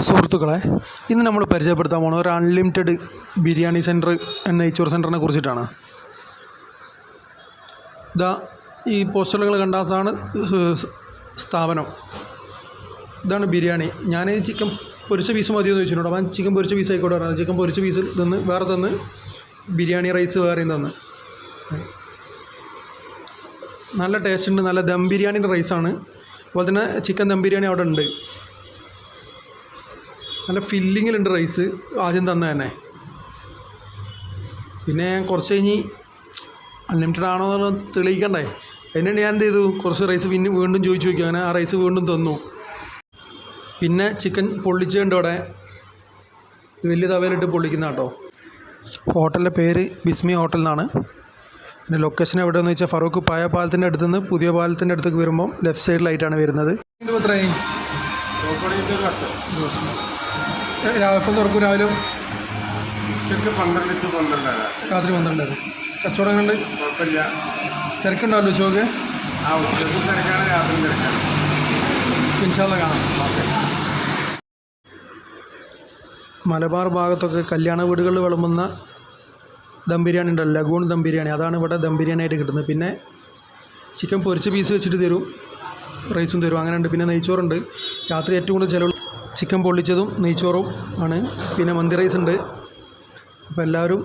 സുഹൃത്തുക്കളെ, ഇന്ന് നമ്മൾ പരിചയപ്പെടുത്താൻ പോകുന്നത് ഒരു അൺലിമിറ്റഡ് ബിരിയാണി സെൻറ്റർ എന്ന നെയ്ച്ചോറ് സെൻറ്ററിനെ കുറിച്ചിട്ടാണ്. ഇതാ ഈ പോസ്റ്ററുകൾ കണ്ട സാണ് സ്ഥാപനം. ഇതാണ് ബിരിയാണി. ഞാൻ ചിക്കൻ പൊരിച്ച പീസ് മതിയെന്ന് ചോദിച്ചിട്ടുണ്ട്. അപ്പം ചിക്കൻ പൊരിച്ച പീസ് ആയിക്കോട്ടെ പറഞ്ഞത്. ചിക്കൻ പൊരിച്ച പീസ് തന്ന് വേറെ തന്ന് ബിരിയാണി റൈസ് വേറെയും തന്ന്. നല്ല ടേസ്റ്റ് ഉണ്ട്. നല്ല ദം ബിരിയാണിൻ്റെ റൈസാണ്. അതുപോലെ തന്നെ ചിക്കൻ ദം ബിരിയാണി അവിടെ ഉണ്ട്. നല്ല ഫില്ലിങ്ങിലുണ്ട് റൈസ് ആദ്യം തന്നെ. പിന്നെ കുറച്ച് കഴിഞ്ഞ് അൺലിമിറ്റഡ് ആണോ എന്ന് തെളിയിക്കണ്ടേ. അതിനുവേണ്ടി ഞാൻ എന്ത് ചെയ്തു, കുറച്ച് റൈസ് പിന്നെ വീണ്ടും ചോദിച്ചു നോക്കി. അങ്ങനെ ആ റൈസ് വീണ്ടും തന്നു. പിന്നെ ചിക്കൻ പൊള്ളിച്ചുകൊണ്ട് അവിടെ വലിയ തവയിലിട്ട് പൊള്ളിക്കുന്ന കേട്ടോ. ഹോട്ടലിൻ്റെ പേര് ബിസ്മി ഹോട്ടൽ എന്നാണ്. പിന്നെ ലൊക്കേഷൻ എവിടെയെന്ന് വെച്ചാൽ ഫറൂഖ് പായ പാലത്തിൻ്റെ അടുത്ത് നിന്ന് പുതിയ പാലത്തിൻ്റെ അടുത്തേക്ക് വരുമ്പം ലെഫ്റ്റ് സൈഡിലായിട്ടാണ് വരുന്നത്. എത്രയായി? എപ്പം തുറക്കും? രാവിലെ ഉച്ചക്ക് 12 രാത്രി 12. കച്ചവടങ്ങളുണ്ട്? കുഴപ്പമില്ല. തിരക്കുണ്ടാവല്ലോ ഉച്ചക്ക്? ഉച്ചക്ക് തിരക്കാണ്, രാത്രി തിരക്കാണ്. ഇൻഷാ അല്ലാഹ് കാണാം. ഓക്കെ. മലബാർ ഭാഗത്തൊക്കെ കല്യാണ വീടുകളിൽ വിളമ്പുന്ന ദം ബിരിയാണി ഉണ്ടല്ലോ, ലഗൂൺ ദം ബിരിയാണി, അതാണ് ഇവിടെ ദം ബിരിയാണി ആയിട്ട് കിട്ടുന്നത്. പിന്നെ ചിക്കൻ പൊരിച്ച പീസ് വെച്ചിട്ട് തരും, റൈസും തരും. അങ്ങനെ ഉണ്ട്. പിന്നെ നെയ്ച്ചോറുണ്ട്. രാത്രി ഏറ്റവും കൂടുതൽ ചിലവ് ചിക്കൻ പൊള്ളിച്ചതും നെയ്ച്ചോറും ആണ്. പിന്നെ മന്തി റൈസ് ഉണ്ട്. അപ്പോൾ എല്ലാവരും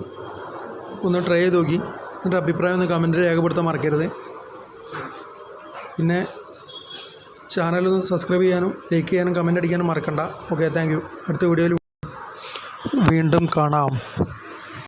ഒന്ന് ട്രൈ ചെയ്ത് നോക്കി. എന്നിട്ട് അഭിപ്രായം ഒന്ന് കമൻറ്റ് രേഖപ്പെടുത്താൻ മറക്കരുത്. പിന്നെ ചാനലൊന്ന് സബ്സ്ക്രൈബ് ചെയ്യാനും ലൈക്ക് ചെയ്യാനും കമൻറ്റ് അടിക്കാനും മറക്കണ്ട. Okay, thank you. അടുത്ത വീഡിയോയിൽ വീണ്ടും കാണാം.